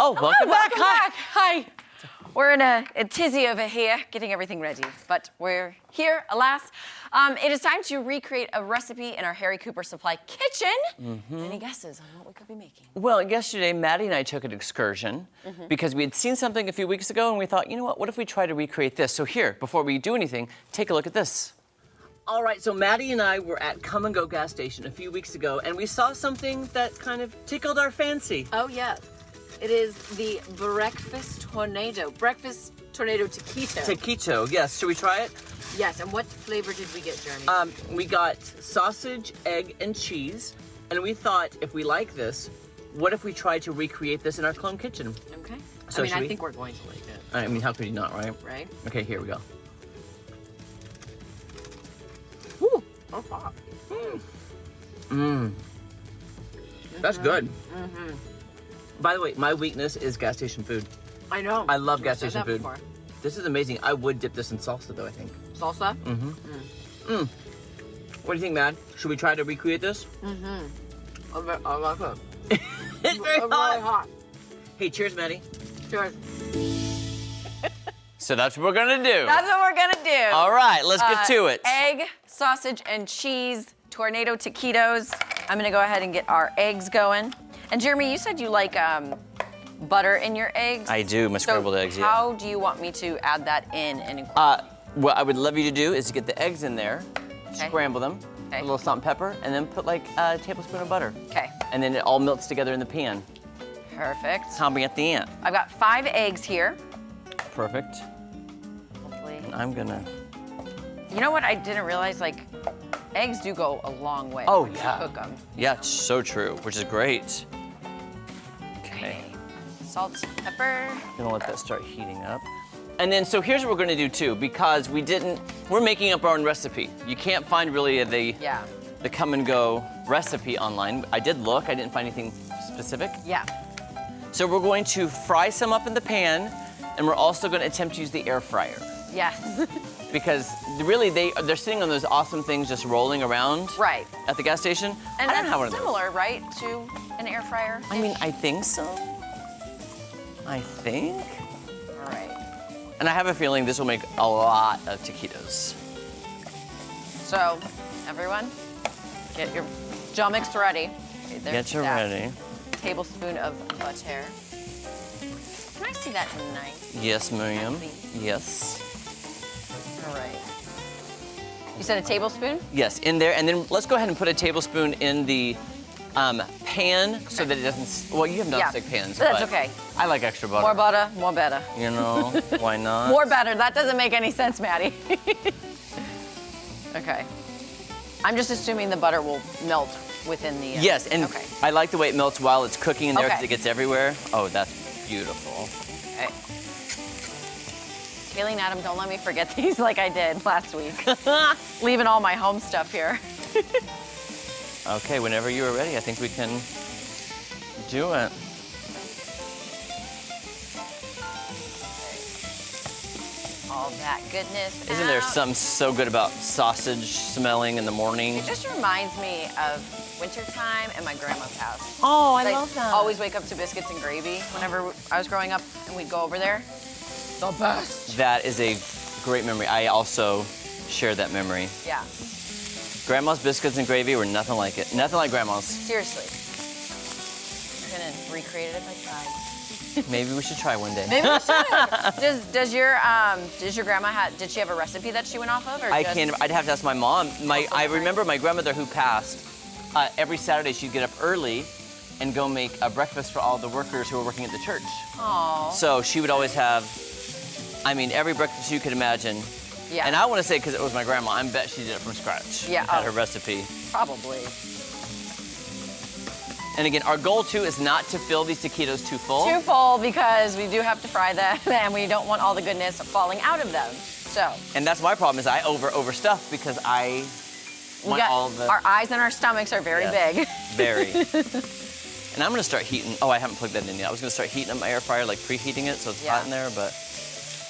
Oh, welcome back. Hi. Hi. We're in a tizzy over here, getting everything ready, but we're here, alas. It is time to recreate a recipe in our Harry Cooper Supply kitchen. Any guesses on what we could be making? Well, yesterday, Maddie and I took an excursion because we had seen something a few weeks ago, and we thought, you know what if we try to recreate this? So here, before we do anything, take a look at this. All right, so Maddie and I were at Kum Go gas station a few weeks ago, and we saw something that kind of tickled our fancy. Oh, yes. It is the breakfast tornado taquito. Taquito, yes. Should we try it? Yes, and what flavor did we get, Jeremy? We got sausage, egg, and cheese, and we thought if we like this, what if we tried to recreate this in our clone kitchen? Okay. So I think we're going to like it. I mean, how could you not, right? Right? Okay, here we go. Woo! Oh, hot. That's good. By the way, my weakness is gas station food. I know. I love gas station food. Before. This is amazing. I would dip this in salsa, though, I think. Salsa? What do you think, Matt? Should we try to recreate this? I like it. It's very Really hot. Hey, cheers, Maddie. Cheers. So that's what we're gonna do. That's what we're gonna do. All right, let's get to it. Egg, sausage, and cheese, tornado taquitos. I'm gonna go ahead and get our eggs going. And Jeremy, you said you like butter in your eggs. I do, my scrambled eggs, yeah. How do you want me to add that in and incorporate? What I would love you to do is to get the eggs in there, scramble them, a little salt and pepper, and then put like a tablespoon of butter. Okay. And then it all melts together in the pan. Perfect. Tell me at the end. I've got 5 eggs here. Perfect. Hopefully. And I'm gonna... You know what I didn't realize? Like, eggs do go a long way Oh, when you yeah. cook them. Yeah, it's so true, which is great. Okay. Salt, pepper. Gonna let that start heating up. And then, so here's what we're gonna do too, because we're making up our own recipe. You can't find really the Kum Go recipe online. I did look, I didn't find anything specific. Yeah. So we're going to fry some up in the pan, and we're also gonna attempt to use the air fryer. Yes. Because really, they're sitting on those awesome things just rolling around Right. at the gas station. And I don't have one that's of those. similar, right, to an air fryer? I mean, I think so. I think. All right. And I have a feeling this will make a lot of taquitos. So, everyone, get your gel mix ready. Okay, there's Get you that. ready. Tablespoon of butter. Can I see that nice? Yes, Miriam. Please. Yes. All right. You said a tablespoon? Yes, in there. And then let's go ahead and put a tablespoon in the pan so that it doesn't, well, you have non-stick pans. That's but okay. I like extra butter. More butter, more better. You know, why not? More better. That doesn't make any sense, Maddie. Okay. I'm just assuming the butter will melt within the... Yes, and okay. I like the way it melts while it's cooking in there because Okay. it gets everywhere. Oh, that's beautiful. Okay. Kayleen, Adam, don't let me forget these like I did last week. Leaving all my home stuff here. Okay, whenever you are ready, I think we can do it. All that goodness Isn't there out. something so good about sausage smelling in the morning? It just reminds me of wintertime and my grandma's house. Oh, I I'd love that. always wake up to biscuits and gravy whenever I was growing up, and we'd go over there. The best. That is a great memory. I also share that memory. Yeah. Grandma's biscuits and gravy were nothing like it. Nothing like Grandma's. Seriously. I'm gonna recreate it if I tried. Maybe we should try one day. Maybe we should. Does your grandma did she have a recipe that she went off of, or I'd have to ask my mom. I remember my grandmother who passed. Every Saturday she'd get up early and go make a breakfast for all the workers who were working at the church. Aww. So she would always have, I mean, every breakfast you could imagine. Yeah. And I want to say because it was my grandma, I bet she did it from scratch. Yeah. Had her recipe. Probably. And again, our goal too is not to fill these taquitos too full. Too full because we do have to fry them, and we don't want all the goodness falling out of them. So. And that's my problem is I overstuff because I want all the. Our eyes and our stomachs are very big. Very. And I'm gonna start heating. Oh, I haven't plugged that in yet. I was gonna start heating up my air fryer, like preheating it, so it's hot in there. But.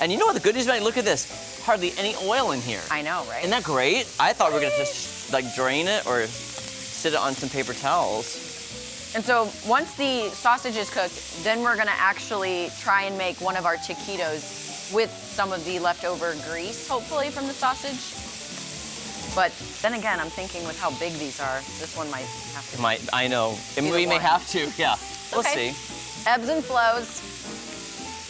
And you know what the good news about it? Look at this. Hardly any oil in here. I know, right? Isn't that great? I thought we were gonna just like drain it or sit it on some paper towels. And so once the sausage is cooked, then we're gonna actually try and make one of our taquitos with some of the leftover grease, hopefully from the sausage. But then again, I'm thinking with how big these are, this one might have to. I know. And Either we may one. have to, yeah. We'll Okay. see. Ebbs and flows.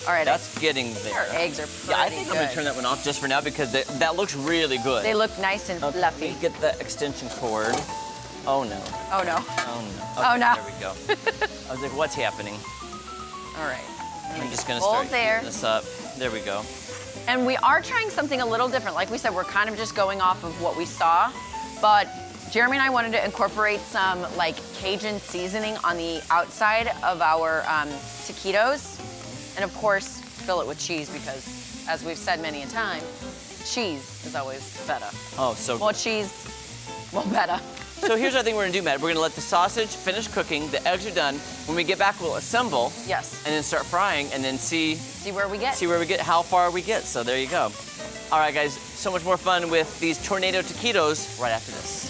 All right, That's getting our there. eggs are pretty Yeah, I think good. I'm gonna turn that one off just for now because that looks really good. They look nice and Okay, fluffy. let me get the extension cord. Oh no. Oh no. Oh no. Oh, Okay, no. There we go. I was like, what's happening? All right. I'm just gonna Hold start there. heating this up. There we go. And we are trying something a little different. Like we said, we're kind of just going off of what we saw, but Jeremy and I wanted to incorporate some like Cajun seasoning on the outside of our taquitos. And of course, fill it with cheese because, as we've said many a time, cheese is always better. Oh, so More cheese, more better. So here's what I think we're gonna do, Matt. We're gonna let the sausage finish cooking. The eggs are done. When we get back, we'll assemble. Yes. And then start frying, and then see where we get. how far we get. So there you go. All right, guys. So much more fun with these tornado taquitos right after this.